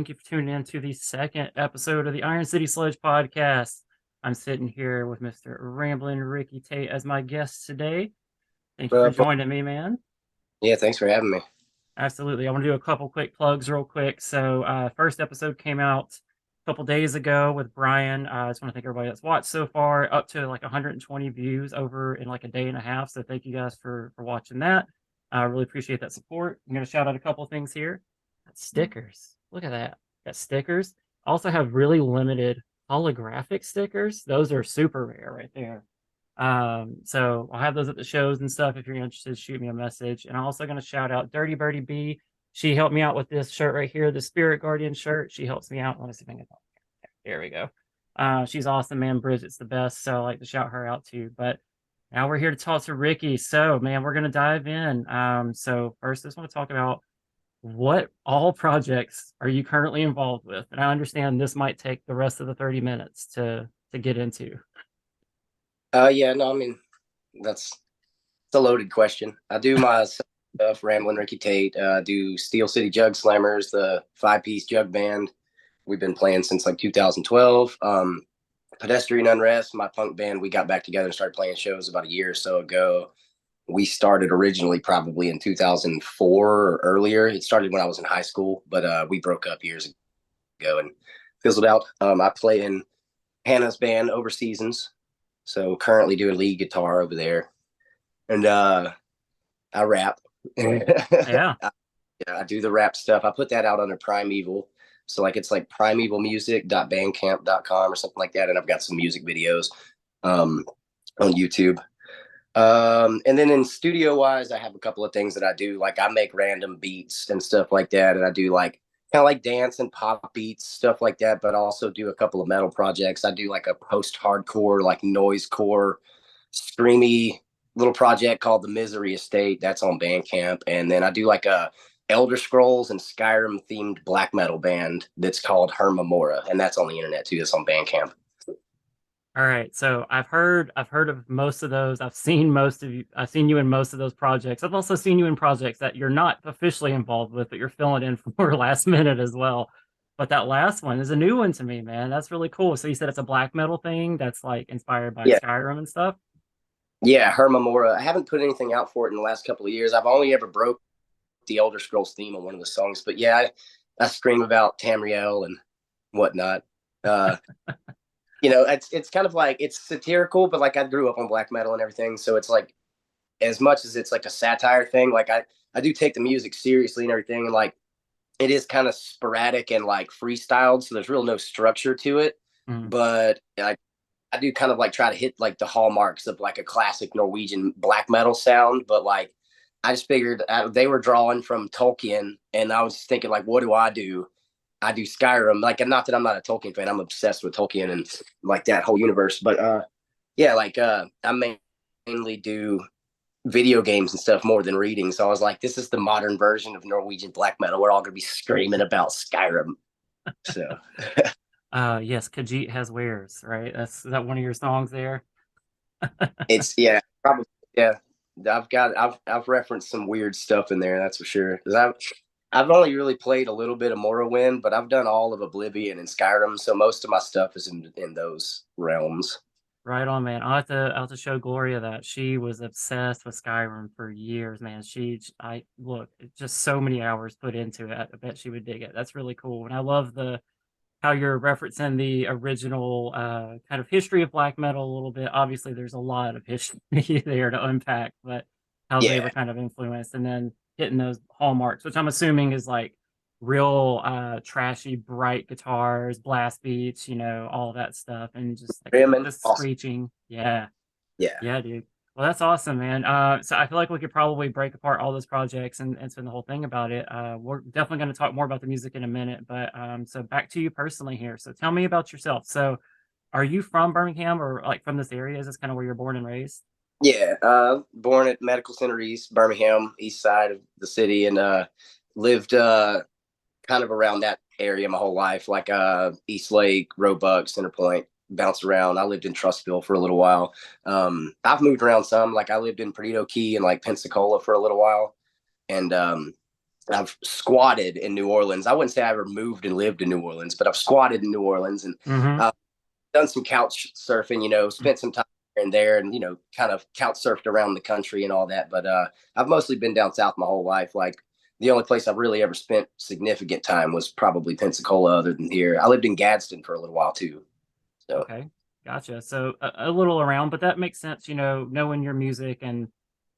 Thank you for tuning in to the second episode of the Iron City Sludge podcast. I'm sitting here with Mr. Ramblin Ricky Tate as my guest today. Thank you for But joining me, man. yeah, thanks for having me. Absolutely. I want to do a couple quick plugs real quick. First episode came out a couple days ago with Brian. I just want to thank everybody that's watched so far, up to like 120 views over in like a day and a half. So thank you guys for watching that. I really appreciate that support. I'm going to shout out a couple things here. Got stickers. Look at that. Got stickers. I also have really limited holographic stickers. Those are super rare right there. So I'll have those at the shows and stuff. If you're interested, shoot me a message. And I'm also going to shout out Dirty Birdie B. She helped me out with this shirt right here, the Spirit Guardian shirt. She helps me out. Let me see if I can. There we go. She's awesome, man. Bridget's the best. So I like to shout her out too. But now we're here to talk to Ricky. So, man, we're going to dive in. So first, I just want to talk about what all projects are you currently involved with? And I understand this might take the rest of the 30 minutes to get into. Yeah, no, I mean that's it's a loaded question. I do my stuff, Ramblin Ricky Tate. Do Steel City Jug Slammers, the five-piece jug band. We've been playing since like 2012. Pedestrian Unrest, my punk band. We got back together and started playing shows about a year or so ago. We started originally probably in 2004 or earlier. It started when I was in high school, but we broke up years ago and fizzled out. I play in Hannah's band, Over Seasons. So currently doing lead guitar over there, and I rap. Yeah. I do the rap stuff. I put that out under Primeval. So like it's like primevalmusic.bandcamp.com or something like that. And I've got some music videos um, on YouTube. And then in studio wise, I have a couple of things that I do. Like I make random beats and stuff like that. And I do like kind of like dance and pop beats, stuff like that. But I also do a couple of metal projects. I do like a post hardcore, like noisecore, screamy little project called the Misery Estate. That's on Bandcamp. And then I do like a Elder Scrolls and Skyrim themed black metal band that's called Hermamora, and that's on the internet too. It's on Bandcamp. All right. So I've heard of most of those. I've seen most of you. I've seen you in most of those projects. I've also seen you in projects that you're not officially involved with, but you're filling in for last minute as well. But that last one is a new one to me, man. That's really cool. So you said it's a black metal thing that's like inspired by Yeah, Skyrim and stuff. yeah, Hermamora. I haven't put anything out for it in the last couple of years. I've only ever broke the Elder Scrolls theme on one of the songs, but yeah, I scream about Tamriel and whatnot. Uh, it's kind of like it's satirical, but like I grew up on black metal and everything, so it's like as much as it's like a satire thing, like I do take the music seriously and everything, and like it is kind of sporadic and like freestyled, so there's real no structure to it. Mm. But I do kind of like try to hit like the hallmarks of like a classic Norwegian black metal sound, but like I just figured they were drawing from Tolkien, and I was thinking like, what do I do? I do Skyrim. Like, not that I'm not a Tolkien fan, I'm obsessed with Tolkien and like that whole universe. But yeah, like I mainly do video games and stuff more than reading. So I was like, this is the modern version of Norwegian black metal. We're all gonna be screaming about Skyrim. So Yes, Khajiit has wares, right? Is that one of your songs there? it's yeah, probably yeah. I've referenced some weird stuff in there, that's for sure. Because I've only really played a little bit of Morrowind, but I've done all of Oblivion and Skyrim, so most of my stuff is in those realms. Right on, man. I'll have to show Gloria that she was obsessed with Skyrim for years, man. I look, just so many hours put into it. I bet she would dig it. That's really cool. And I love the how you're referencing the original kind of history of black metal a little bit. Obviously, there's a lot of history there to unpack, but how they were Yeah, kind of influenced, and then hitting those hallmarks, which I'm assuming is like real trashy, bright guitars, blast beats, all that stuff, and just like Raymond, the awesome. screeching. Yeah, Yeah, yeah, dude. Well, that's awesome, man. So I feel like we could probably break apart all those projects and spend the whole thing about it. We're definitely going to talk more about the music in a minute, but so back to you personally here. So tell me about yourself. So are you from Birmingham or like from this area? Is this kind of where you're born and raised? yeah. Born at Medical Center East, Birmingham, east side of the city, and lived kind of around that area my whole life, like East Lake, Roebuck, Center Point, bounced around. I lived in Trustville for a little while. I've moved around some. Like I lived in Perdido Key and like Pensacola for a little while, and I've squatted in New Orleans. I wouldn't say I ever moved and lived in New Orleans, but I've squatted in New Orleans and Mm-hmm. uh, done some couch surfing, spent some time here and there and, kind of couch surfed around the country and all that. But I've mostly been down south my whole life. Like the only place I've really ever spent significant time was probably Pensacola, other than here. I lived in Gadsden for a little while too. So, Okay, gotcha. So a little around, but that makes sense. Knowing your music and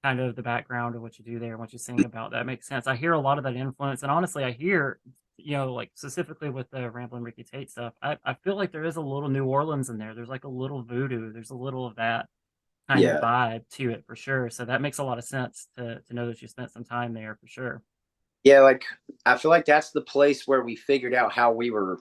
kind of the background of what you do there and what you sing about, that makes sense. I hear a lot of that influence, and honestly, I hear, like specifically with the Ramblin' Ricky Tate stuff, I feel like there is a little New Orleans in there. There's like a little voodoo. There's a little of that kind of yeah. vibe to it for sure. So that makes a lot of sense to know that you spent some time there for sure. Yeah, like I feel like that's the place where we figured out how we were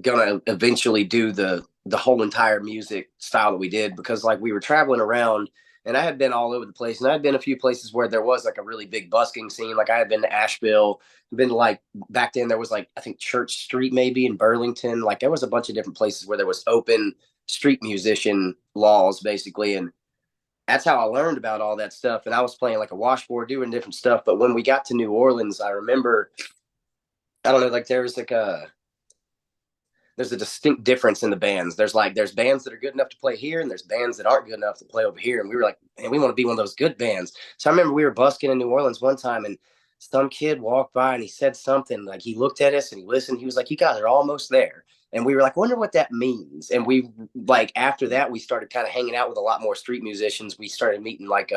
gonna eventually do the whole entire music style that we did, because like we were traveling around and I had been all over the place, and I had been a few places where there was like a really big busking scene. Like I had been to Asheville, been to like back then there was like I think Church Street maybe in Burlington. Like there was a bunch of different places where there was open street musician laws basically, and that's how I learned about all that stuff. And I was playing like a washboard, doing different stuff. But when we got to New Orleans, I remember, I don't know, like there's a distinct difference in the bands. There's bands that are good enough to play here, and there's bands that aren't good enough to play over here. And we were like, man, we want to be one of those good bands. So I remember we were busking in New Orleans one time, and some kid walked by and he said something. Like he looked at us and he listened. He was like, "You guys are almost there." And we were like, "Wonder what that means." And we like after that we started kind of hanging out with a lot more street musicians. We started meeting like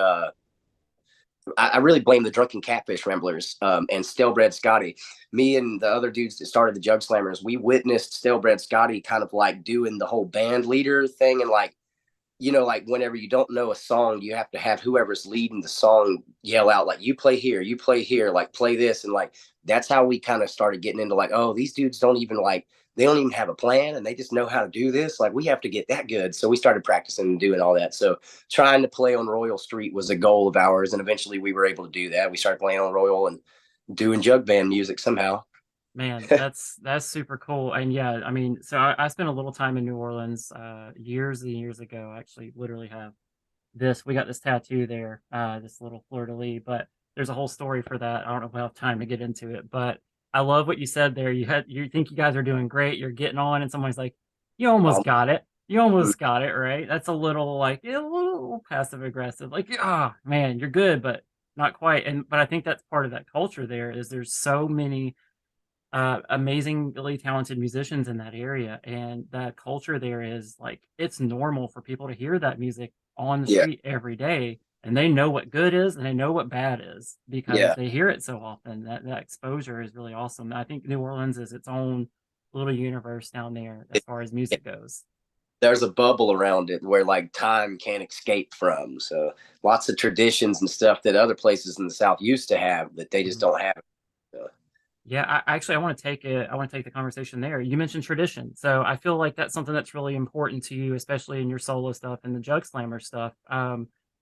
I really blame the Drunken Catfish Ramblers and Stalebred Scotty. Me and the other dudes that started the Jug Slammers, we witnessed Stalebred Scotty kind of like doing the whole band leader thing. And like, like whenever you don't know a song, you have to have whoever's leading the song yell out, like, you play here, like, play this. And like, that's how we kind of started getting into like, oh, these dudes don't even like, they don't even have a plan and they just know how to do this. Like, we have to get that good. So we started practicing and doing all that. So trying to play on Royal Street was a goal of ours. And eventually we were able to do that. We started playing on Royal and doing jug band music somehow. Man, that's super cool. And yeah, I mean, so I spent a little time in New Orleans years and years ago. I actually literally have we got this tattoo there, this little fleur de lis, but there's a whole story for that. I don't know if we have time to get into it, but I love what you said there. You think you guys are doing great, you're getting on, and someone's like, you almost Um, got it. You almost got it, right? That's a little like a little passive aggressive. Like, man, you're good, but not quite. But I think that's part of that culture there is there's so many amazingly talented musicians in that area, and the culture there is like it's normal for people to hear that music on the yeah, street every day, and they know what good is and they know what bad is because yeah. they hear it so often. That exposure is really awesome. I think New Orleans is its own little universe down there as far as music goes. There's a bubble around it where like time can't escape from. So lots of traditions and stuff that other places in the South used to have that they just Mhm. don't have. So, Yeah, actually, I want to take it. I want to take the conversation there. You mentioned tradition, so I feel like that's something that's really important to you, especially in your solo stuff and the Jug Slammer stuff.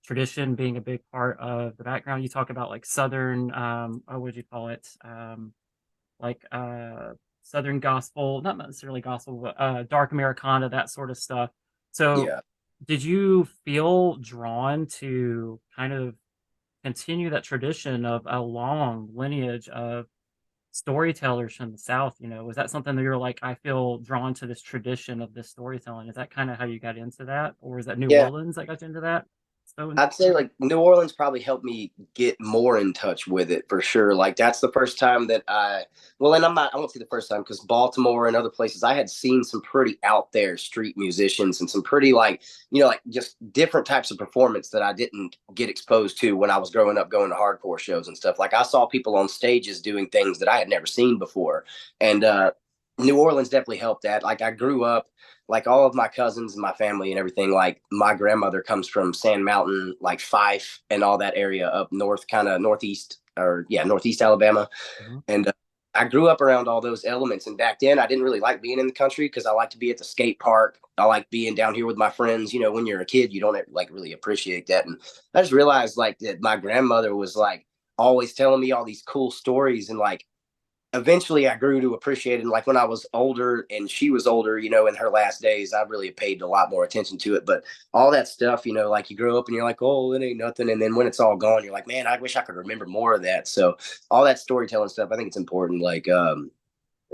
Tradition being a big part of the background. You talk about like Southern, what would you call it? Like Southern gospel, not necessarily gospel, but dark Americana, that sort of stuff. So, yeah. did you feel drawn to kind of continue that tradition of a long lineage of storytellers from the South? Was that something that you're like, I feel drawn to this tradition of this storytelling? Is that kind of how you got into that? Or is that New Yeah. Orleans that got you into that? So, I'd say like New Orleans probably helped me get more in touch with it for sure. Like that's the first time that well, and I won't say the first time because Baltimore and other places, I had seen some pretty out there street musicians and some pretty like, like just different types of performance that I didn't get exposed to when I was growing up going to hardcore shows and stuff. Like I saw people on stages doing things that I had never seen before. And New Orleans definitely helped that. Like I grew up like all of my cousins and my family and everything, like my grandmother comes from Sand Mountain, like Fife and all that area up north, kind of northeast or yeah, northeast Alabama. mhm. And I grew up around all those elements. And back then I didn't really like being in the country because I like to be at the skate park. I like being down here with my friends. When you're a kid, you don't like really appreciate that. And I just realized like that my grandmother was like always telling me all these cool stories and like eventually I grew to appreciate it. And like when I was older and she was older, in her last days, I really paid a lot more attention to it. But all that stuff, like you grow up and you're like, oh, it ain't nothing. And then when it's all gone, you're like, man, I wish I could remember more of that. So all that storytelling stuff, I think it's important. Like,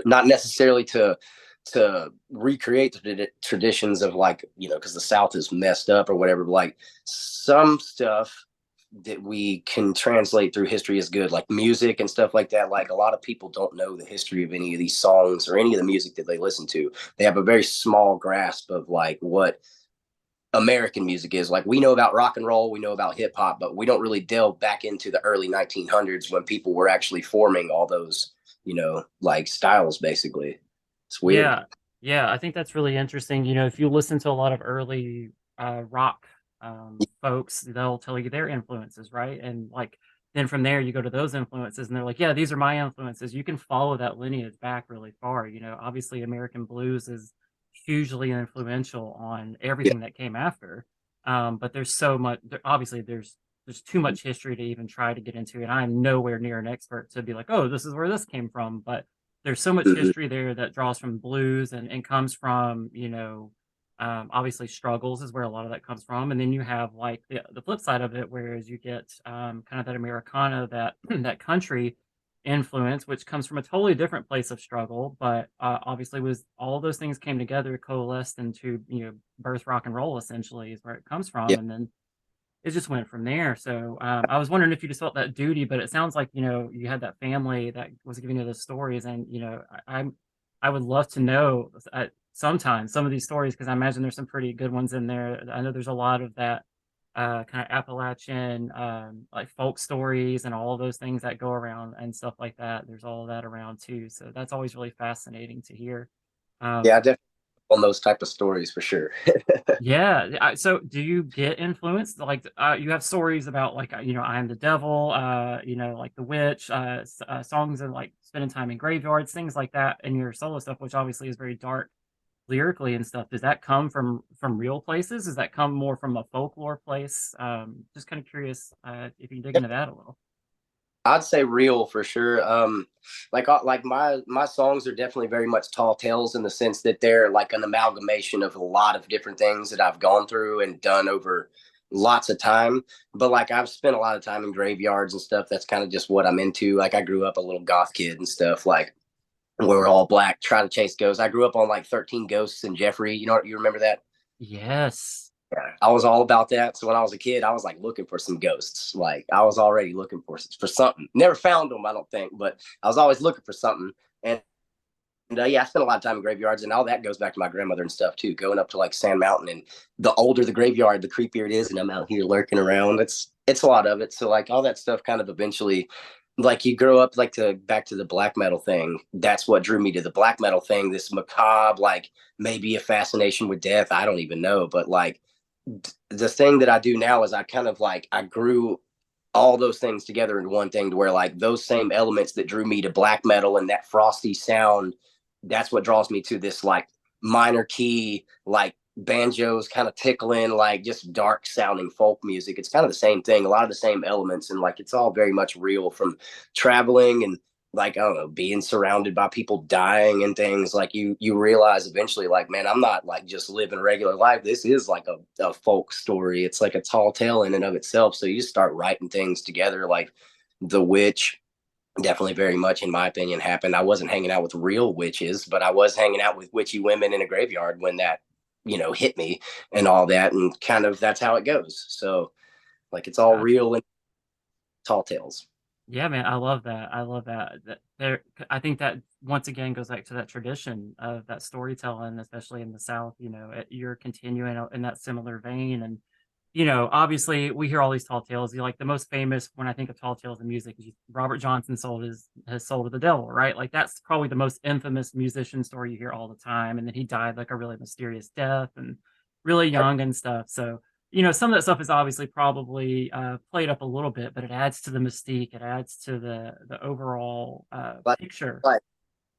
not necessarily to recreate the traditions of like, because the South is messed up or whatever, but like some stuff that we can translate through history is good, like music and stuff like that. Like a lot of people don't know the history of any of these songs or any of the music that they listen to. They have a very small grasp of like what American music is. Like we know about rock and roll, we know about hip hop, but we don't really delve back into the early 1900s when people were actually forming all those, like styles basically. It's weird. Yeah, yeah, I think that's really interesting. If you listen to a lot of early rock folks, they'll tell you their influences, right? And like then from there, you go to those influences, and they're like, "Yeah, these are my influences." You can follow that lineage back really far. Obviously, American blues is hugely influential on Yeah. everything that came after. But there's so much. Obviously, there's too much history to even try to get into, and I'm nowhere near an expert to be like, "Oh, this is where this came from." But there's so much Mm-hmm. history there that draws from blues and comes from obviously struggles is where a lot of that comes from, and then you have like the flip side of it, whereas you get kind of that Americana, that that country influence, which comes from a totally different place of struggle, but obviously was all those things came together, coalesced into birth rock and roll essentially is where it comes from, Yeah. and then it just went from there. So I was wondering if you just felt that duty, but it sounds like you had that family that was giving you those stories, and I would love to know sometimes some of these stories because I imagine there's some pretty good ones in there. I know there's a lot of that kind of Appalachian like folk stories and all of those things that go around and stuff like that. There's all of that around too, so that's always really fascinating to hear. Yeah, I Um, definitely on those type of stories for sure. Yeah. So do you get influenced? Like, you have stories about like, I am the devil, like the witch, songs and like spending time in graveyards, things like that in your solo stuff, which obviously is very dark lyrically and stuff. Does that come from real places? Does that come more from a folklore place? Just kind of curious, if you can dig into that a little. I'd say real for sure. Like my songs are definitely very much tall tales in the sense that they're like an amalgamation of a lot of different things that I've gone through and done over lots of time. But like I've spent a lot of time in graveyards and stuff. That's kind of just what I'm into. Like I grew up a little goth kid and stuff. Like we're all black, try to chase ghosts. I grew up on like 13 Ghosts and Jeffrey. You remember that? Yes. I was all about that. So when I was a kid, I was like looking for some ghosts. Like I was already looking for something. Never found them, I don't think, but I was always looking for something. And yeah, I spent a lot of time in graveyards, and all that goes back to my grandmother and stuff too. Going up to like Sand Mountain, and the older the graveyard, the creepier it is. And I'm out here lurking around. It's a lot of it. So like all that stuff, kind of eventually, like you grow up like to back to the black metal thing. That's what drew me to the black metal thing. This macabre, like maybe a fascination with death. I don't even know, but like the thing that I do now is I kind of like I grew all those things together in one thing to where like those same elements that drew me to black metal and that frosty sound, that's what draws me to this like minor key, like banjos kind of tickling, like just dark sounding folk music. It's kind of the same thing, a lot of the same elements, and like it's all very much real from traveling and like I don't know, being surrounded by people dying and things. Like you realize eventually, like, man, I'm not like just living regular life. This is like a folk story. It's like a tall tale in and of itself. So you just start writing things together, like the witch. Definitely very much, in my opinion, happened. I wasn't hanging out with real witches, but I was hanging out with witchy women in a graveyard when that, hit me and all that. And kind of that's how it goes. So like it's all real and tall tales. Yeah, man, I love that. I love that. I think that once again goes back to that tradition of that storytelling, especially in the South. You're continuing in that similar vein, and obviously we hear all these tall tales. Like the most famous when I think of tall tales in music, Robert Johnson sold his soul to the devil, right? Like that's probably the most infamous musician story you hear all the time, and then he died like a really mysterious death and really young and stuff. So some of that stuff is obviously probably played up a little bit, but it adds to the mystique. It adds to the overall Like, picture. like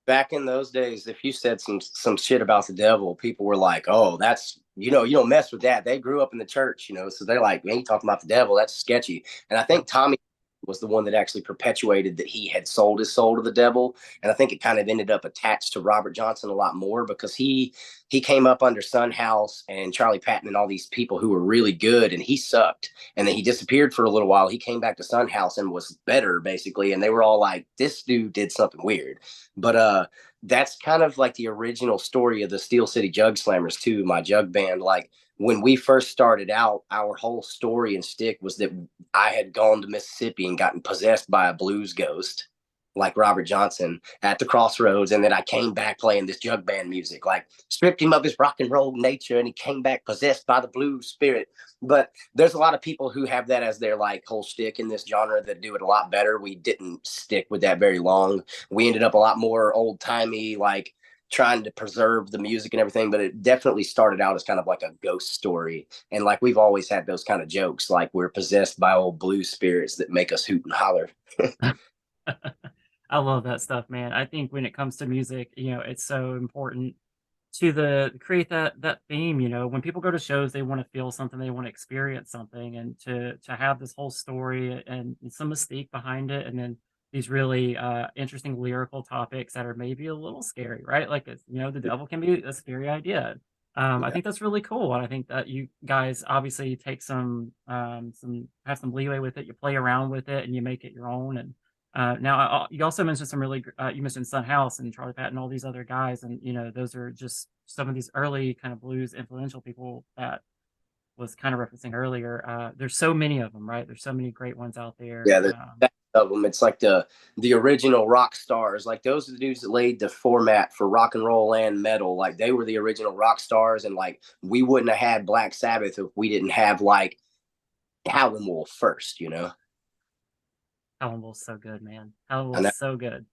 back in those days, if you said some shit about the devil, people were like, "Oh, that's you don't mess with that." They grew up in the church, so they're like, "Man, you talking about the devil? That's sketchy." And I think Tommy was the one that actually perpetuated that he had sold his soul to the devil. And I think it kind of ended up attached to Robert Johnson a lot more because he came up under Son House and Charlie Patton and all these people who were really good, and he sucked. And then he disappeared for a little while. He came back to Son House and was better, basically. And they were all like, this dude did something weird. But that's kind of like the original story of the Steel City Jug Slammers too, my jug band. Like when we first started out, our whole story and stick was that I had gone to Mississippi and gotten possessed by a blues ghost like Robert Johnson at the crossroads. And then I came back playing this jug band music, like stripped him of his rock and roll nature and he came back possessed by the blues spirit. But there's a lot of people who have that as their like whole shtick in this genre that do it a lot better. We didn't stick with that very long. We ended up a lot more old timey, like trying to preserve the music and everything, but it definitely started out as kind of like a ghost story. And like we've always had those kind of jokes, like we're possessed by old blues spirits that make us hoot and holler. I love that stuff, man. I think when it comes to music, it's so important to the create that theme. When people go to shows, they want to feel something, they want to experience something, and to have this whole story and some mystique behind it, and then these really interesting lyrical topics that are maybe a little scary, right? Like the devil can be a scary idea. I Yeah. think that's really cool, and I think that you guys obviously take some have some leeway with it. You play around with it, and you make it your own. And now you also mentioned some really you mentioned Sun House and Charlie Patton and all these other guys, and those are just some of these early kind of blues influential people that was kind of referencing earlier. There's so many of them, right? There's so many great ones out there. Yeah, there's of them. It's like the original rock stars. Like those are the dudes that laid the format for rock and roll and metal. Like they were the original rock stars, and like we wouldn't have had Black Sabbath if we didn't have like Howlin' Wolf first. You know, Helen Wolf's so good, man. Helen and Wolf's that so good,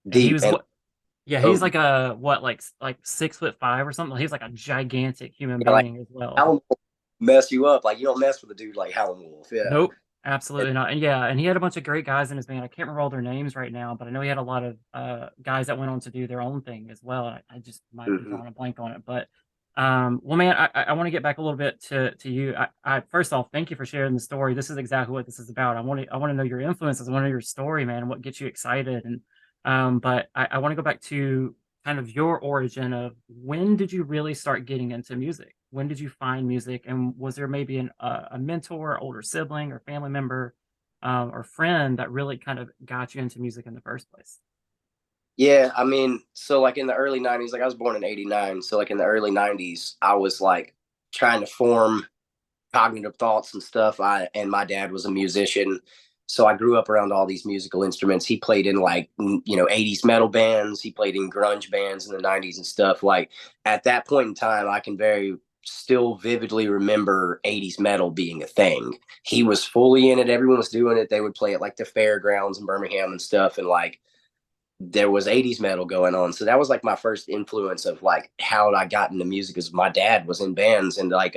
and he deep was and what? Yeah, he's oh like a what, like 6'5" or something. He's like a gigantic human yeah, like being as well. Howlin' Wolf mess you up. Like you don't mess with a dude like Howlin' Wolf. Yeah, Nope, and, absolutely not. And yeah, and he had a bunch of great guys in his band. I can't remember all their names right now, but I know he had a lot of guys that went on to do their own thing as well. I just might be mm-hmm. drawing a blank on it, but well, man, I want to get back a little bit to you. I first off, thank you for sharing the story. This is exactly what this is about. I want to know your influences. I want to know your story, man, what gets you excited. And but I want to go back to kind of your origin of when did you really start getting into music? When did you find music? And was there maybe a mentor, older sibling, or family member, or friend that really kind of got you into music in the first place? Yeah, I mean, so like in the early 90s, like I was born in 89. So like in the early 90s, I was like trying to form cognitive thoughts and stuff. And my dad was a musician. So I grew up around all these musical instruments. He played in like, 80s metal bands. He played in grunge bands in the 90s and stuff. Like at that point in time, I can very still vividly remember 80s metal being a thing. He was fully in it. Everyone was doing it. They would play at like the fairgrounds in Birmingham and stuff. And like, there was 80s metal going on. So that was like my first influence of like how I got into music is my dad was in bands and like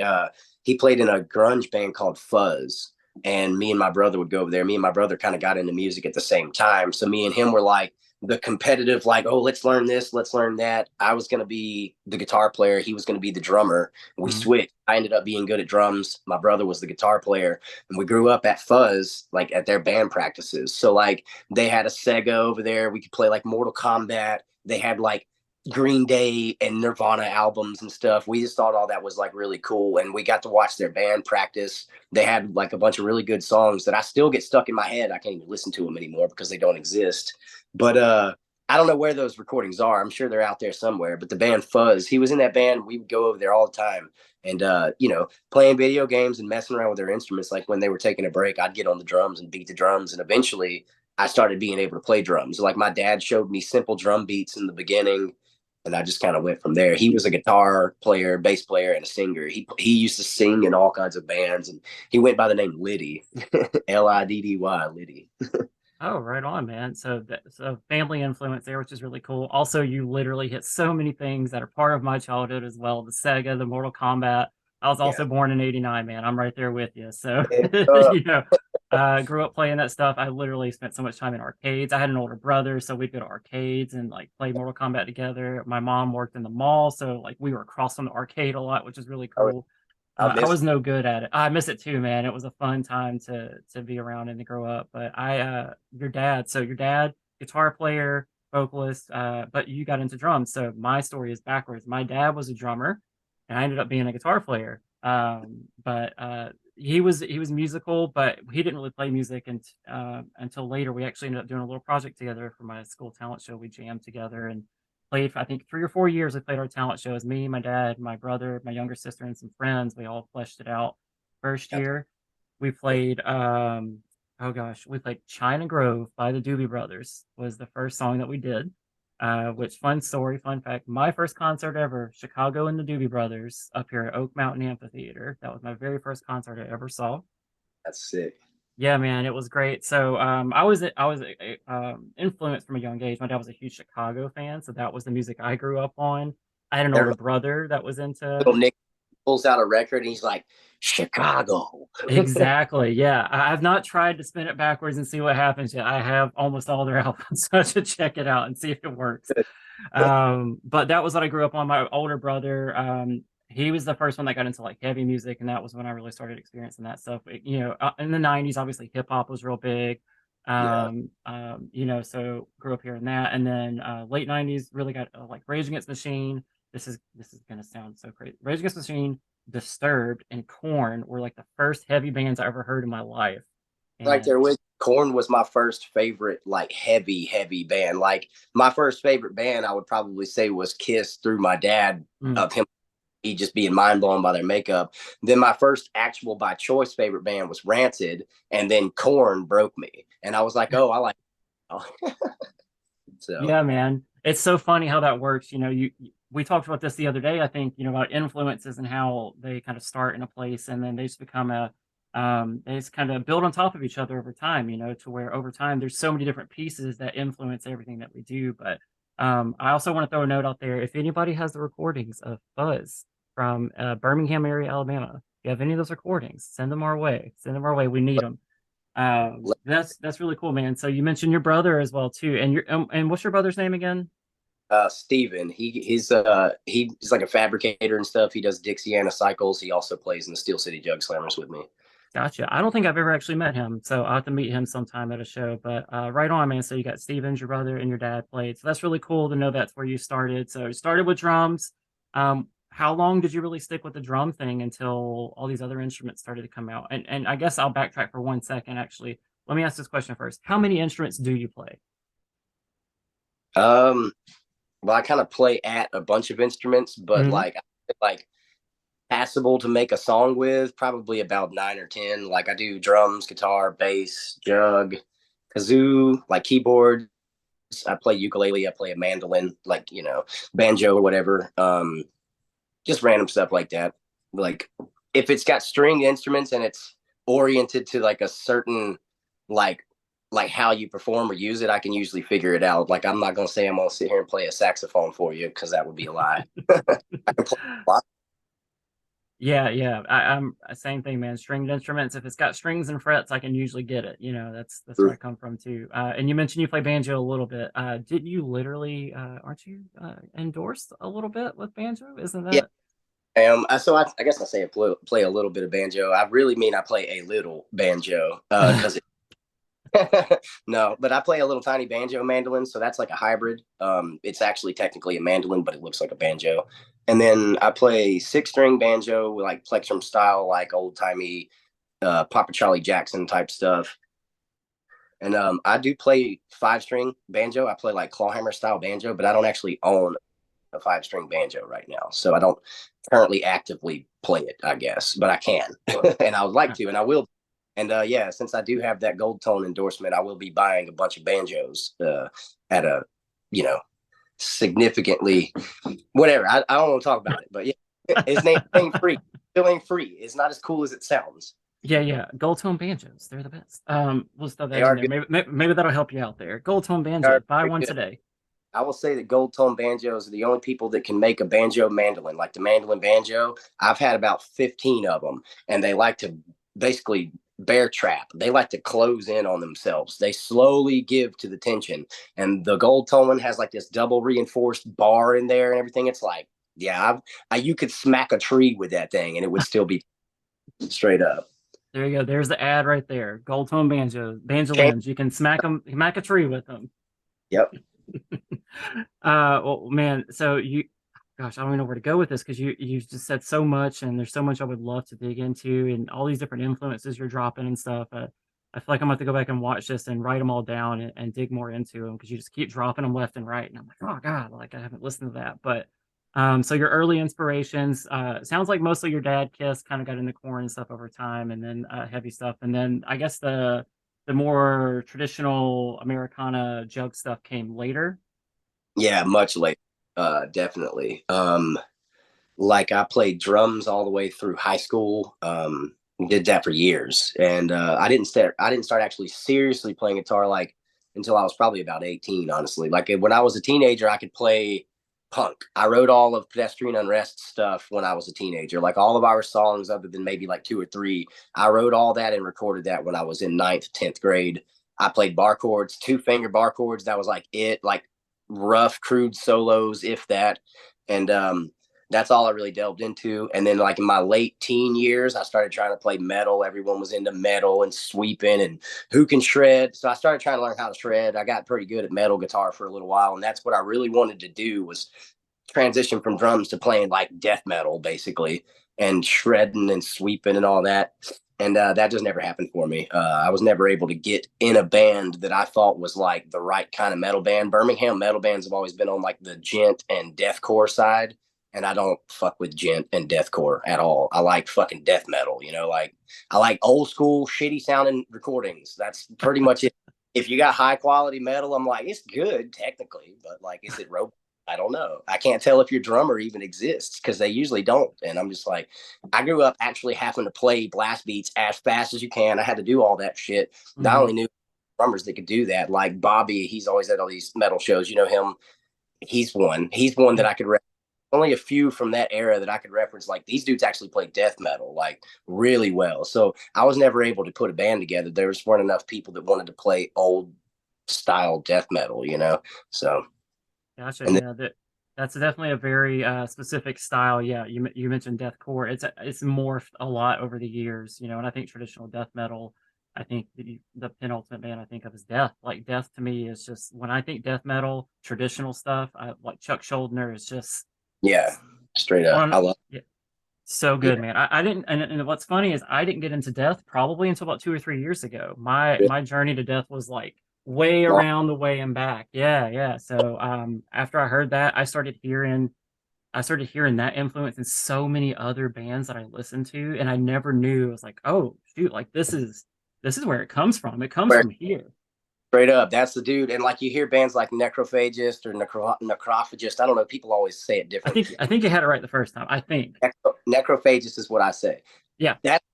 he played in a grunge band called Fuzz. And me and my brother would go over there. Me and my brother kind of got into music at the same time. So me and him were like the competitive, like, oh, let's learn this, let's learn that. I was going to be the guitar player. He was going to be the drummer. We Mm-hmm. switched. I ended up being good at drums. My brother was the guitar player. And we grew up at Fuzz, like at their band practices. So like they had a Sega over there. We could play like Mortal Kombat. They had like Green Day and Nirvana albums and stuff. We just thought all that was like really cool. And we got to watch their band practice. They had like a bunch of really good songs that I still get stuck in my head. I can't even listen to them anymore because they don't exist. But I don't know where those recordings are. I'm sure they're out there somewhere. But the band Fuzz, he was in that band. We would go over there all the time. And playing video games and messing around with their instruments. Like when they were taking a break, I'd get on the drums and beat the drums. And eventually I started being able to play drums. Like my dad showed me simple drum beats in the beginning, and I just kind of went from there. He was a guitar player, bass player, and a singer. He used to sing in all kinds of bands, and he went by the name Liddy, Liddy, Liddy. Oh, right on, man. So family influence there, which is really cool. Also, you literally hit so many things that are part of my childhood as well. The Sega, the Mortal Kombat. I was Yeah, also born in '89, man. I'm right there with you. So, yeah, you know, grew up playing that stuff. I literally spent so much time in arcades. I had an older brother, so we'd go to arcades and like play Mortal Kombat together. My mom worked in the mall, so like we were across from the arcade a lot, which is really cool. I I miss. was no good at it. I miss it too, man. It was a fun time to be around and to grow up. But your dad, so your dad, guitar player, vocalist, but you got into drums. So my story is backwards. My dad was a drummer, and I ended up being a guitar player. But he was musical, but he didn't really play music until later. We actually ended up doing a little project together for my school talent show. We jammed together and played for, I think, 3 or 4 years. We played our talent shows. Me, my dad, my brother, my younger sister, and some friends. We all fleshed it out. First That's year, we played. Oh gosh, we played China Grove by the Doobie Brothers. Was the first song that we did. Which fun story, fun fact. My first concert ever, Chicago and the Doobie Brothers up here at Oak Mountain Amphitheater. That was my very first concert I ever saw. that's sick. Yeah, man, it was great. So I was influenced from a young age. My dad was a huge Chicago fan, so that was the music I grew up on. I had an older Everybody, brother that was into little Nick pulls out a record and he's like, Chicago. exactly. Yeah, I've not tried to spin it backwards and see what happens yet. I have almost all their albums, so I should check it out and see if it works. But that was what I grew up on. My older brother, he was the first one that got into like heavy music, and that was when I really started experiencing that stuff. In the '90s, obviously hip hop was real big. Yeah. So grew up here in that, and then late '90s really got like Rage Against the Machine. This is gonna sound so crazy. Rage Against the Machine, Disturbed, and Corn were like the first heavy bands I ever heard in my life. Right And there with Corn was my first favorite, like heavy band. Like my first favorite band, I would probably say was Kiss through my dad mm, of him he just being mind blown by their makeup. Then my first actual by choice favorite band was Rancid, and then Corn broke me, and I was like, oh, I like. So yeah, man. It's so funny how that works. We talked about this the other day, I think, about influences and how they kind of start in a place and then they just become they just kind of build on top of each other over time, to where over time there's so many different pieces that influence everything that we do. But I also want to throw a note out there. If anybody has the recordings of Buzz from Birmingham area, Alabama, if you have any of those recordings, send them our way. Send them our way. We need them. That's really cool, man. So you mentioned your brother as well too, and what's your brother's name again? Steven, he's like a fabricator and stuff. He does Dixiana cycles. He also plays in the Steel City Jug Slammers with me. Gotcha. I don't think I've ever actually met him, so I'll have to meet him sometime at a show. But right on, man. So you got Stevens, your brother, and your dad played. So that's really cool to know that's where you started. So you started with drums. How long did you really stick with the drum thing until all these other instruments started to come out? And I guess I'll backtrack for 1 second. Actually, let me ask this question first. How many instruments do you play? Um, well, I kind of play at a bunch of instruments, but Hmm. like passable to make a song with, probably about 9 or 10. Like I do drums, guitar, bass, jug, kazoo, like keyboards. I play ukulele. I play a mandolin, like banjo or whatever. Just random stuff like that. Like if it's got stringed instruments and it's oriented to like a certain like how you perform or use it, I can usually figure it out. Like I'm not gonna say I'm gonna sit here and play a saxophone for you because that would be a lie. I can play a lot. Yeah, yeah. I'm same thing, man. Stringed instruments. If it's got strings and frets, I can usually get it. That's where I come from too. And you mentioned you play banjo a little bit. Did you literally? Aren't you endorsed a little bit with banjo? Isn't Yeah. that? So I guess I say I play a little bit of banjo. I really mean I play a little banjo because no, but I play a little tiny banjo mandolin, so that's like a hybrid. It's actually technically a mandolin, but it looks like a banjo. And then I play 6 string banjo, like plectrum style, like old timey Papa Charlie Jackson type stuff. And I do play 5 string banjo. I play like clawhammer style banjo, but I don't actually own a 5 string banjo right now, so I don't currently actively play it. I guess, but I can, and I would like to, and I will. And yeah, since I do have that gold tone endorsement, I will be buying a bunch of banjos at a, you know, significantly whatever. I don't want to talk about it, but yeah, his name ain't free. Still ain't free. It's not as cool as it sounds. Yeah, yeah. Gold tone banjos. They're the best. We'll throw They that in are there. good. Maybe that'll help you out there. Gold tone They banjos. are Buy very one good. today. I will say that gold tone banjos are the only people that can make a banjo mandolin, like the mandolin banjo. I've had about 15 of them, and they like to basically bear trap. They like to close in on themselves. They slowly give to the tension. And the gold tone one has like this double reinforced bar in there and everything. It's like Yeah, you could smack a tree with that thing and it would still be straight up. There you go. There's the ad right there. Gold tone banjos, Change. banjolins. You can smack a tree with them. Yep. Well, man. So gosh, I don't even know where to go with this because you just said so much, and there's so much I would love to dig into, and all these different influences you're dropping and stuff. I feel like I'm going to go back and watch this and write them all down and dig more into them because you just keep dropping them left and right, and I'm like, oh god, like I haven't listened to that. But so your early inspirations, sounds like mostly your dad Kiss kind of got into corn and stuff over time, and then heavy stuff, and then I guess the more traditional Americana jug stuff came later. Yeah, much later. Definitely. Like I played drums all the way through high school. Did that for years, and I didn't start actually seriously playing guitar like until I was probably about 18. Honestly, like when I was a teenager, I could play punk. I wrote all of Pedestrian Unrest stuff when I was a teenager. Like all of our songs, other than maybe like two or three, I wrote all that and recorded that when I was in ninth, 10th grade. I played bar chords, two finger bar chords. That was like it, like rough, crude solos, if that. And that's all I really delved into. And then, like in my late teen years, I started trying to play metal. Everyone was into metal and sweeping and who can shred. So I started trying to learn how to shred. I got pretty good at metal guitar for a little while, and that's what I really wanted to do was transition from drums to playing like death metal, basically, and shredding and sweeping and all that. And that just never happened for me. I was never able to get in a band that I thought was like the right kind of metal band. Birmingham metal bands have always been on like the gent and deathcore side, and I don't fuck with gent and deathcore at all. I like fucking death metal, like I like old school shitty sounding recordings. That's pretty much it. If you got high quality metal, I'm like, it's good technically, but like, is it robot? I don't know. I can't tell if your drummer even exists because they usually don't. And I'm just like, I grew up actually having to play blast beats as fast as you can. I had to do all that shit. I Hmm. only knew drummers that could do that. Like Bobby, he's always at all these metal shows. You know him. He's one. He's one that Yeah. I could only a few from that era that I could reference. Like these dudes actually play death metal like really well. So I was never able to put a band together. There just weren't enough people that wanted to play old style death metal. So Gotcha. and then, Yeah, that's definitely a very specific style. Yeah, you mentioned deathcore. It's morphed a lot over the years, and I think traditional death metal. I think the penultimate band I think of is Death. Like Death to me is just when I think death metal, traditional stuff. Like Chuck Schuldiner is just yeah, straight up. one. I love Yeah, so good, yeah. man. I didn't, and what's funny is I didn't get into death probably until about 2 or 3 years ago. My journey to death was like way Long, around the way and back. Yeah, yeah. So after I heard that, I started hearing that influence in so many other bands that I listened to, and I never knew. I was like, oh shoot, like this is where it comes from. It comes where from here. straight up, that's the dude. And like you hear bands like Necrophagist or Necrophagist. I don't know. People always say it I different. think I think you had it right the first time. I think. Necrophagist is what I say. Yeah, That's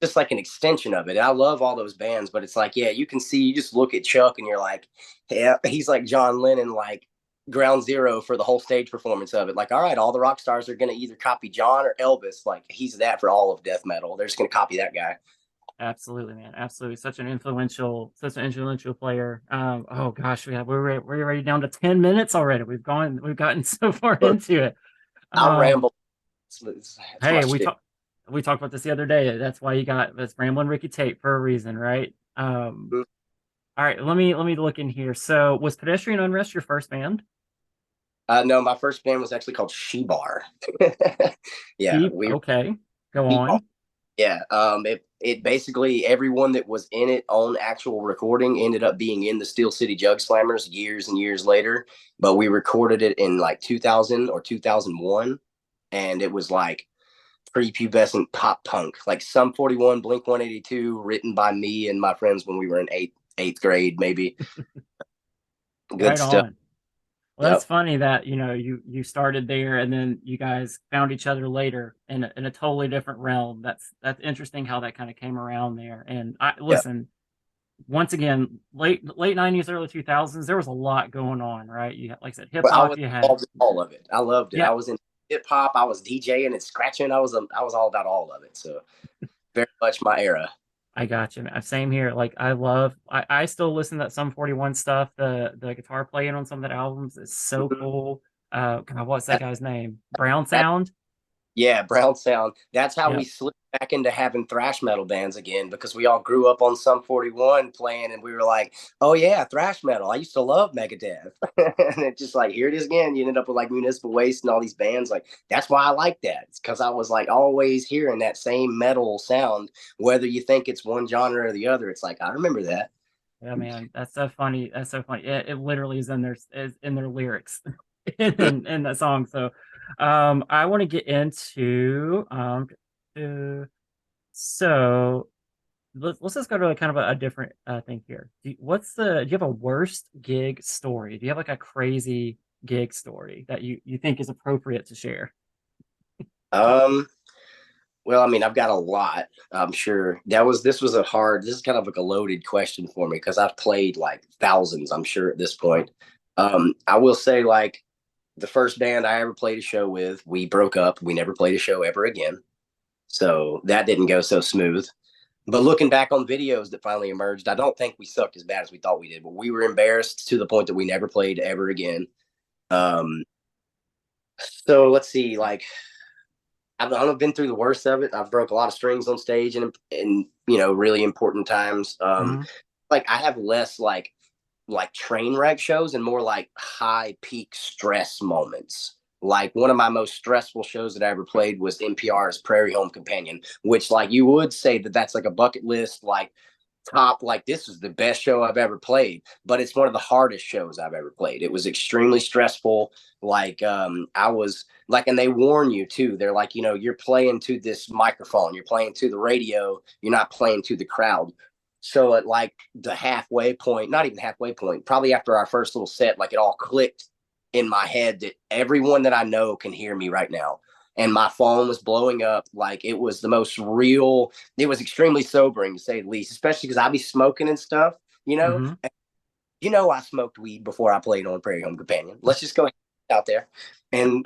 just like an extension of it. And I love all those bands, but it's like, yeah, you can see, you just look at Chuck and you're like, yeah, he's like John Lennon, like ground zero for the whole stage performance of it. Like, all right, all the rock stars are going to either copy John or Elvis. Like, he's that for all of death metal. They're just going to copy that guy. absolutely, man. Absolutely. Such an influential player. Oh gosh, we're already down to 10 minutes already. We've gotten so far into it. I Um, ramble. It's my hey, we shit. talked we talked about this the other day. That's Ramblin Ricky Tate for a reason, right? All right, let me look in here. So was Pedestrian Unrest your first band? No, my first band was actually called She-Bar. Yeah, Cheap. we Okay. Go She-Bar. on. Yeah, it basically everyone that was in it on actual recording ended up being in the Steel City Jug Slammers years and years later. But we recorded it in like 2000 or 2001, and it was like prepubescent pop punk, like Sum 41, Blink 182, written by me and my friends when we were in eighth grade, maybe. Good Right stuff. on. Well, that's Yep. funny that you started there and then you guys found each other later in a totally different realm. That's interesting how that kind of came around there. And I Yep. listen, once again, late 90s, early 2000s, there was a lot going on, right? You had, like I said, hip But I hop, was you had involved in all of it. I loved it. I yeah, was in hip hop. I was DJing and scratching. I was all about all of it. So very much my era. I got you, man. Same here. Like I still listen to that Sum 41 stuff. The guitar playing on some of the albums is so Mhm. cool. God, what's that guy's name? Brown Sound. Yeah, Brown Sound. That's how we Yep. slipped back into having thrash metal bands again because we all grew up on Sum 41 playing and we were like, oh yeah, thrash metal. I used to love Megadeth. And it just like, here it is again. You ended up with like Municipal Waste and all these bands. Like, that's why I like that. It's because I was like always hearing that same metal sound, whether you think it's one genre or the other. It's like, I remember that. Yeah, man, that's so funny. That's so funny. It literally is in their lyrics in that song. So, I want to get into to, so let's just go to a kind of a different thing here. Do you have a worst gig story? Do you have like a crazy gig story that you think is appropriate to share? Um, well, I mean, I've got a lot. I'm sure this was this is kind of like a loaded question for me because I've played like thousands, I'm sure at this point. I will say like the first band I ever played a show with, we broke up. We never played a show ever again. So that didn't go so smooth. But looking back on videos that finally emerged, I don't think we sucked as bad as we thought we did, but we were embarrassed to the point that we never played ever again. Um, so let's see, like I've been through the worst of it. I've broke a lot of strings on stage and really important times. Hmm. Like I have less like train wreck shows and more like high peak stress moments. Like one of my most stressful shows that I ever played was NPR's Prairie Home Companion, which like you would say that that's like a bucket list like top like this is the best show I've ever played, but it's one of the hardest shows I've ever played. It was extremely stressful. Like I was like, and they warn you too. They're like, you're playing to this microphone, you're playing to the radio, you're not playing to the crowd. So at like the halfway point, not even halfway point, probably after our first little set, like it all clicked in my head that everyone that I know can hear me right now. And my phone was blowing up. Like it was the most real, it was extremely sobering to say the least, especially because I be smoking and stuff, you know. Hmm. I smoked weed before I played on Prairie Home Companion. Let's just go out there. And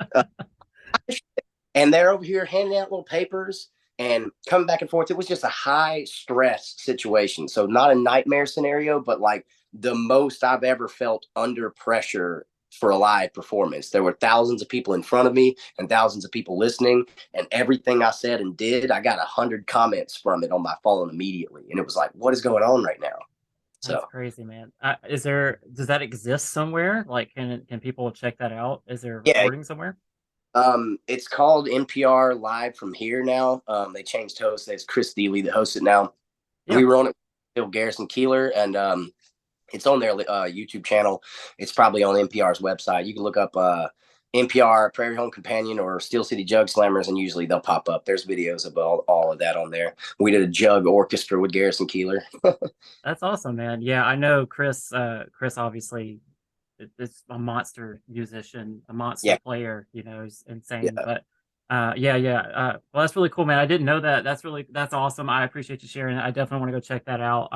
and they're over here handing out little papers and coming back and forth. It was just a high stress situation. So not a nightmare scenario, but like the most I've ever felt under pressure for a live performance. There were thousands of people in front of me and thousands of people listening. And everything I said and did, I got 100 comments from it on my phone immediately. And it was like, what is going on right now? That's So crazy, man. Does that exist somewhere? Like, can people check that out? Is there a yeah, recording somewhere? it's called NPR Live from Here now. They changed hosts. It's Chris Deely that hosts it now. We Yeah. were on it with Bill Garrison Keeler, and it's on their YouTube channel. It's probably on NPR's website. You can look up NPR Prairie Home Companion or Steel City Jug Slammers, and usually they'll pop up. There's videos of all of that on there. We did a jug orchestra with Garrison Keeler. That's awesome, man. Yeah, I know Chris. Chris obviously is a monster musician, a monster Yeah, player. He's insane. yeah, But yeah, yeah. Well, that's really cool, man. I didn't know that. That's awesome. I appreciate you sharing it. I definitely want to go check that out.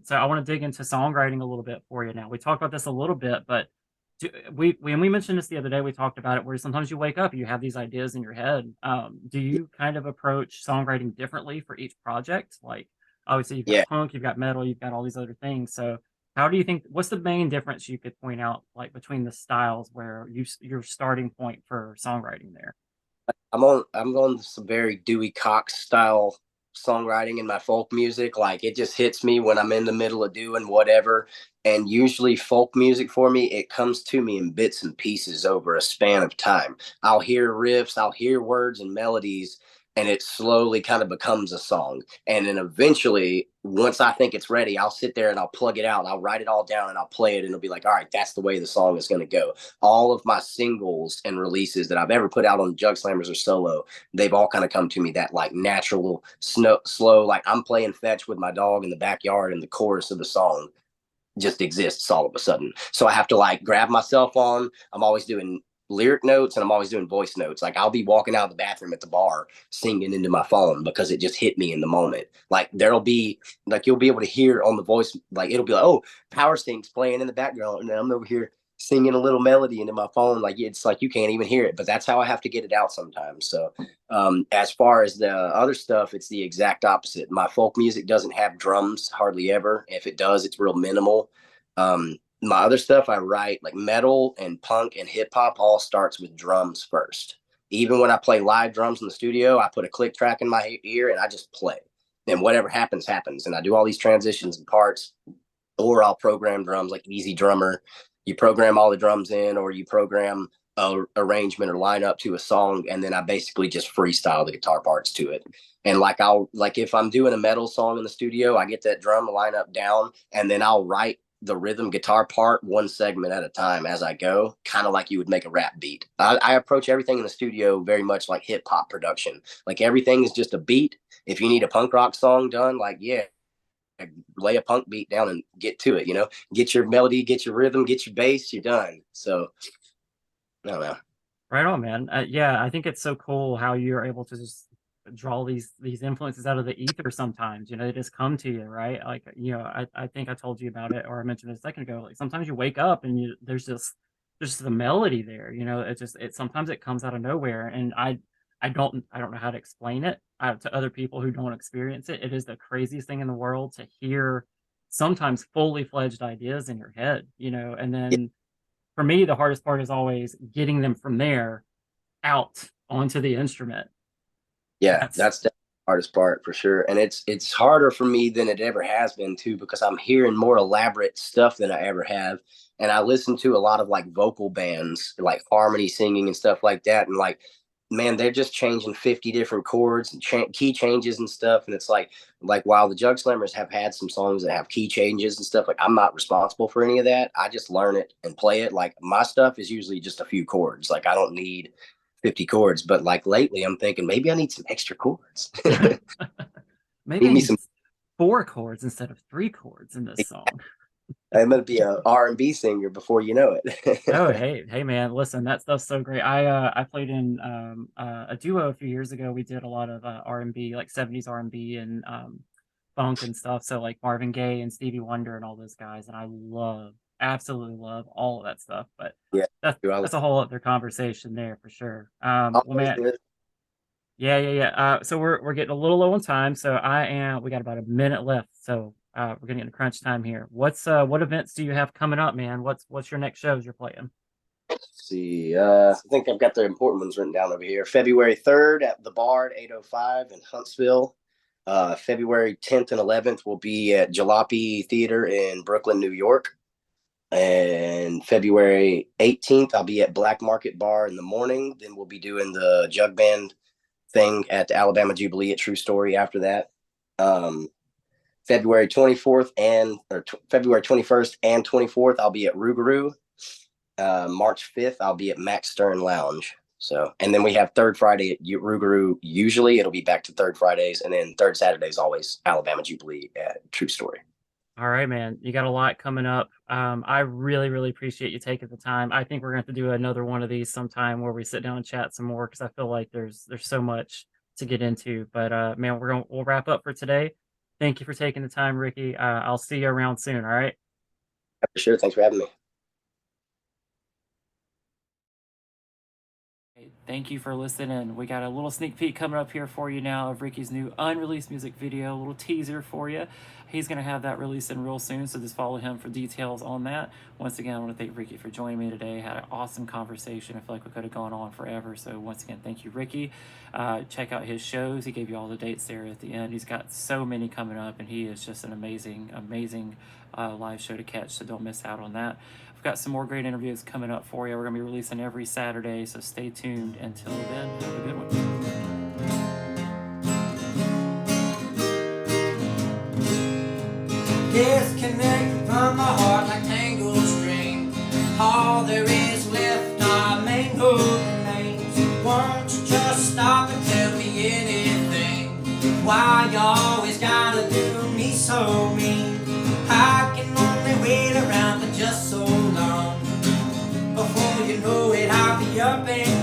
So I want to dig into songwriting a little bit for you now. We talked about this a little bit, but when we mentioned this the other day, we talked about it where sometimes you wake up, you have these ideas in your head. Do you kind of approach songwriting differently for each project? Like, obviously, you've got yeah. punk, you've got metal, you've got all these other things. So, how do you think? What's the main difference you could point out, like between the styles where your starting point for songwriting there? I'm on some very Dewey Cox style songwriting in my folk music. Like it just hits me when I'm in the middle of doing whatever. And usually folk music for me, it comes to me in bits and pieces over a span of time. I'll hear riffs, I'll hear words and melodies, and it slowly kind of becomes a song. And then eventually, once I think it's ready, I'll sit there and I'll plug it out and I'll write it all down and I'll play it and it'll be like, all right, that's the way the song is going to go. All of my singles and releases that I've ever put out on Jug Slammers or solo, they've all kind of come to me that like natural, slow, like I'm playing fetch with my dog in the backyard and the chorus of the song just exists all of a sudden. So I have to like grab my cell phone. I'm always doing lyric notes and I'm always doing voice notes. Like I'll be walking out of the bathroom at the bar singing into my phone because it just hit me in the moment. Like there'll be like you'll be able to hear on the voice, like it'll be like, oh, Power Sync's playing in the background, and then I'm over here singing a little melody into my phone. Like it's like you can't even hear it, but that's how I have to get it out sometimes. So as far as the other stuff, it's the exact opposite. My folk music doesn't have drums hardly ever. If it does, it's real minimal. my other stuff I write, like metal and punk and hip hop, all starts with drums first. Even when I play live drums in the studio, I put a click track in my ear and I just play. And whatever happens, happens. And I do all these transitions and parts, or I'll program drums like Easy Drummer. You program all the drums in, or you program a arrangement or lineup to a song, and then I basically just freestyle the guitar parts to it. And like if I'm doing a metal song in the studio, I get that drum lineup down, and then I'll write the rhythm guitar part one segment at a time as I go, kind of like you would make a rap beat. I approach everything in the studio very much like hip hop production. Like everything is just a beat. If you need a punk rock song done, like, yeah, lay a punk beat down and get to it, get your melody, get your rhythm, get your bass, you're done. So I don't know. Right on, man. Yeah, I think it's so cool how you're able to just draw these influences out of the ether sometimes. They just come to you, right? Like, I think I told you about it, or I mentioned it a second ago. Like sometimes you wake up and there's the melody there. It sometimes it comes out of nowhere, and I don't know how to explain it to other people who don't experience it. It is the craziest thing in the world to hear sometimes fully fledged ideas in your head, and Yeah, then for me, the hardest part is always getting them from there out onto the instrument. yeah, That's that's the hardest part for sure. And it's harder for me than it ever has been too, because I'm hearing more elaborate stuff than I ever have. And I listen to a lot of like vocal bands, like harmony singing and stuff like that. And like, man, they're just changing 50 different chords and key changes and stuff. And it's like while the Jug Slammers have had some songs that have key changes and stuff, like I'm not responsible for any of that. I just learn it and play it. Like my stuff is usually just a few chords. Like I don't need 50 chords, but like lately I'm thinking maybe I need some extra chords. maybe Need I me need some. 4 chords instead of 3 chords in this song. I'm gonna be a R&B singer before you know Oh, it. hey, man, listen, that stuff's so great. I played in a duo a few years ago. We did a lot of R&B, like 70s R&B and funk and stuff. So like Marvin Gaye and Stevie Wonder and all those guys, and I absolutely love all of that stuff. But Yeah, that's do I that's a whole other conversation there for sure. Well, always man, do. yeah, yeah, yeah. So we're getting a little low on time. So we got about a minute left. So we're getting into crunch time here. What events do you have coming up, man? What's your next shows you're playing? See, I think I've got the important ones written down over here. February 3rd at the Bard, 805 in Huntsville. February 10th and 11th will be at Jalopy Theater in Brooklyn, New York. And February 18th, I'll be at Black Market Bar in the morning. Then we'll be doing the jug band thing at the Alabama Jubilee at True Story after that. Um, February 24th February 21st and 24th, I'll be at Rougarou. March 5th, I'll be at Max Stern Lounge. So, and then we have third Friday at Rougarou. Usually it'll be back to third Fridays, and then third Saturdays always Alabama Jubilee at True Story. All right, man. You got a lot coming up. I really, really appreciate you taking the time. I think we're going to have to do another one of these sometime where we sit down and chat some more because I feel like there's so much to get into. But man, we'll wrap up for today. Thank you for taking the time, Ricky. I'll see you around soon. All right. For sure. Thanks for having me. Thank you for listening. We got a little sneak peek coming up here for you now of Ricky's new unreleased music video, a little teaser for you. He's going to have that releasing real soon, so just follow him for details on that. Once again, I want to thank Ricky for joining me today. Had an awesome conversation. I feel like we could have gone on forever, so once again, thank you, Ricky. Check out his shows. He gave you all the dates there at the end. He's got so many coming up, and he is just an amazing, amazing live show to catch, so don't miss out on that. I've got some more great interviews coming up for you. We're going to be releasing every Saturday, so stay tuned. Until then, have a good one. Disconnected from my heart like tangled string. All there is left are mangled remains. Won't you just stop and tell me anything? Why you always gotta do me so mean? I can only wait around for just so long. Before you know it, I'll be up and